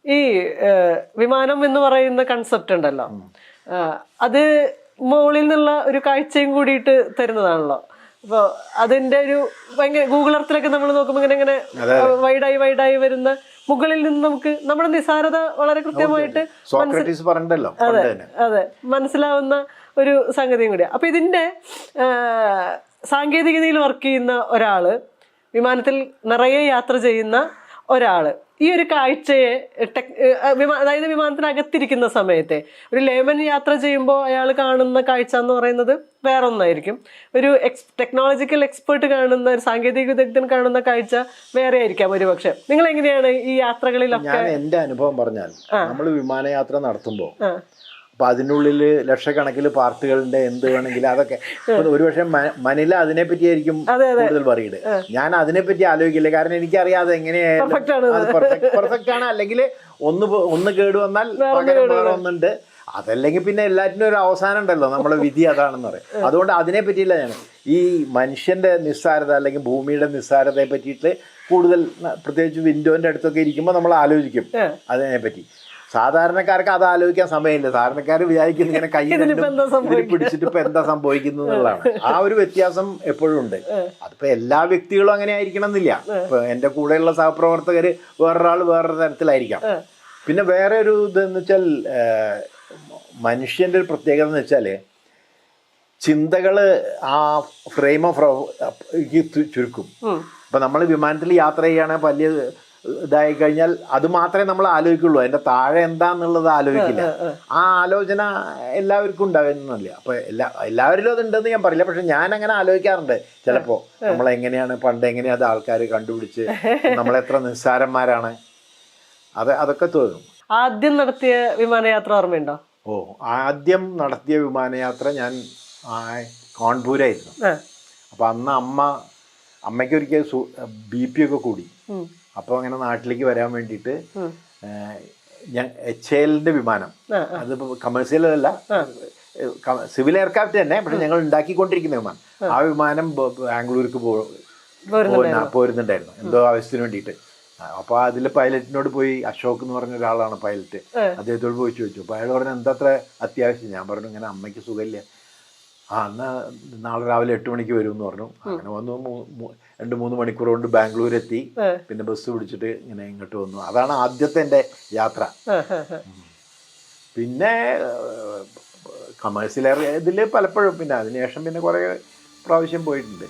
ഈ വിമാനം എന്ന് പറയുന്ന കൺസെപ്റ്റ് ഉണ്ടല്ലോ, അത് മുകളിൽ നിന്നുള്ള ഒരു കാഴ്ചയും കൂടിയിട്ട് തരുന്നതാണല്ലോ. അപ്പോൾ അതിന്റെ ഒരു ഭയങ്കര ഗൂഗിൾ എർത്തിലൊക്കെ നമ്മൾ നോക്കുമ്പോൾ ഇങ്ങനെ ഇങ്ങനെ വൈഡായി വരുന്ന മുകളിൽ നിന്ന് നമുക്ക് നമ്മുടെ നിസാരത വളരെ കൃത്യമായിട്ട് അതെ മനസ്സിലാവുന്ന ഒരു സംഗതിയും കൂടിയാണ്. അപ്പൊ ഇതിന്റെ സാങ്കേതികതയിൽ വർക്ക് ചെയ്യുന്ന ഒരാള്, വിമാനത്തിൽ നിറയെ യാത്ര ചെയ്യുന്ന ഒരാള് ഈ ഒരു കാഴ്ചയെ അതായത് വിമാനത്തിനകത്തിരിക്കുന്ന സമയത്തെ ഒരു ലേമൻ യാത്ര ചെയ്യുമ്പോൾ അയാൾ കാണുന്ന കാഴ്ച എന്ന് പറയുന്നത് വേറെ ഒന്നായിരിക്കും. ഒരു ടെക്നോളജിക്കൽ എക്സ്പേർട്ട് കാണുന്ന, ഒരു സാങ്കേതിക വിദഗ്ധൻ കാണുന്ന കാഴ്ച വേറെ ആയിരിക്കാം ഒരുപക്ഷെ. നിങ്ങൾ എങ്ങനെയാണ് ഈ യാത്രകളിലൊക്കെ? എന്റെ അനുഭവം പറഞ്ഞാൽ, നമ്മൾ വിമാനയാത്ര നടത്തുമ്പോൾ അപ്പൊ അതിനുള്ളിൽ ലക്ഷക്കണക്കിന് പാർട്ടുകളുടെ എന്ത് വേണമെങ്കിലും അതൊക്കെ ഒരുപക്ഷെ മനില അതിനെപ്പറ്റിയായിരിക്കും കൂടുതൽ പറയത്. ഞാൻ അതിനെപ്പറ്റി ആലോചിക്കില്ല, കാരണം എനിക്കറിയാതെ എങ്ങനെയായാലും പെർഫെക്റ്റ് ആണ്. അല്ലെങ്കിൽ ഒന്ന് കേട് വന്നാൽ പകരം വേറെ ഒന്നുണ്ട്. അതല്ലെങ്കിൽ പിന്നെ എല്ലാറ്റിനും ഒരു അവസാനം ഉണ്ടല്ലോ, നമ്മളെ വിധി അതാണെന്ന് പറയും. അതുകൊണ്ട് അതിനെ പറ്റിയില്ല ഞാൻ. ഈ മനുഷ്യന്റെ നിസ്സാരത അല്ലെങ്കിൽ ഭൂമിയുടെ നിസ്സാരതയെ പറ്റിയിട്ട് കൂടുതൽ, പ്രത്യേകിച്ച് വിൻഡോന്റെ അടുത്തൊക്കെ ഇരിക്കുമ്പോൾ നമ്മൾ ആലോചിക്കും അതിനെപ്പറ്റി. സാധാരണക്കാർക്ക് അത് ആലോചിക്കാൻ സമയമില്ല. സാധാരണക്കാർ വിചാരിക്കുന്ന ഇങ്ങനെ കൈ പിടിച്ചിട്ട് ഇപ്പൊ എന്താ സംഭവിക്കുന്നത് എന്നുള്ളതാണ്. ആ ഒരു വ്യത്യാസം എപ്പോഴും ഉണ്ട്. അതിപ്പോ എല്ലാ വ്യക്തികളും അങ്ങനെ ആയിരിക്കണം എന്നില്ല. ഇപ്പൊ എന്റെ കൂടെയുള്ള സഹപ്രവർത്തകര് വേറൊരാൾ വേറൊരു തരത്തിലായിരിക്കാം. പിന്നെ വേറെ ഒരു ഇതെന്ന് വെച്ചാൽ, മനുഷ്യന്റെ ഒരു പ്രത്യേകത എന്ന് വെച്ചാല് ചിന്തകള് ആ ഫ്രെയിം ഓഫ് ചുരുക്കും. ഇപ്പൊ നമ്മൾ വിമാനത്തിൽ യാത്ര ചെയ്യുകയാണെങ്കിൽ വലിയ ഇതായി കഴിഞ്ഞാൽ അത് മാത്രമേ നമ്മൾ ആലോചിക്കുള്ളൂ, അതിന്റെ താഴെ എന്താന്നുള്ളത് ആലോചിക്കില്ല. ആ ആലോചന എല്ലാവർക്കും ഉണ്ടാകുന്നില്ല. അപ്പൊ എല്ലാവരിലും അത് ഉണ്ടെന്ന് ഞാൻ പറയില്ല, പക്ഷെ ഞാൻ അങ്ങനെ ആലോചിക്കാറുണ്ട് ചിലപ്പോ. നമ്മളെങ്ങനെയാണ് പണ്ട് എങ്ങനെയാ അത് ആൾക്കാർ കണ്ടുപിടിച്ച്, നമ്മളെത്ര നിസ്സാരന്മാരാണ്, അതൊക്കെ തോന്നും. ആദ്യം നടത്തിയ വിമാനയാത്ര ഓർമ്മയുണ്ടോ? ആദ്യം നടത്തിയ വിമാനയാത്ര ഞാൻ കാൺപൂരായിരുന്നു. അപ്പൊ അന്ന് അമ്മയ്ക്ക് ഒരിക്കൽ BP ഒക്കെ കൂടി. അപ്പോൾ അങ്ങനെ നാട്ടിലേക്ക് വരാൻ വേണ്ടിയിട്ട് ഞാൻ HALന്റെ വിമാനം, അതിപ്പോൾ കമേഴ്സ്യലല്ല, സിവിൽ എയർക്രാഫ്റ്റ് തന്നെ, പക്ഷെ ഞങ്ങൾ ഉണ്ടാക്കിക്കൊണ്ടിരിക്കുന്ന വിമാനം. ആ വിമാനം ബാംഗ്ലൂർക്ക് പോരുന്നുണ്ടായിരുന്നു എന്തോ ആവശ്യത്തിന് വേണ്ടിയിട്ട്. അപ്പോൾ അതിൽ പൈലറ്റിനോട് പോയി, അശോക് എന്ന് പറഞ്ഞ ഒരാളാണ് പൈലറ്റ്, അദ്ദേഹത്തോട് പോയി ചോദിച്ചു. അപ്പോൾ അയാൾ പറഞ്ഞു എന്താ അത്ര അത്യാവശ്യം? ഞാൻ പറഞ്ഞു ഇങ്ങനെ അമ്മയ്ക്ക് സുഖമില്ല. എന്നാൽ നാളെ രാവിലെ 8 മണിക്ക് വരും എന്ന് പറഞ്ഞു. അങ്ങനെ വന്നു. 2-3 മണിക്കൂർ കൊണ്ട് ബാംഗ്ലൂർ എത്തി. പിന്നെ ബസ് പിടിച്ചിട്ട് ഇങ്ങനെ ഇങ്ങോട്ട് വന്നു. അതാണ് ആദ്യത്തെ എൻ്റെ യാത്ര. പിന്നെ കമേഴ്സ്യൽ ഇതിൽ പലപ്പോഴും, പിന്നെ അതിനുശേഷം പിന്നെ കുറേ പ്രാവശ്യം പോയിട്ടുണ്ട്.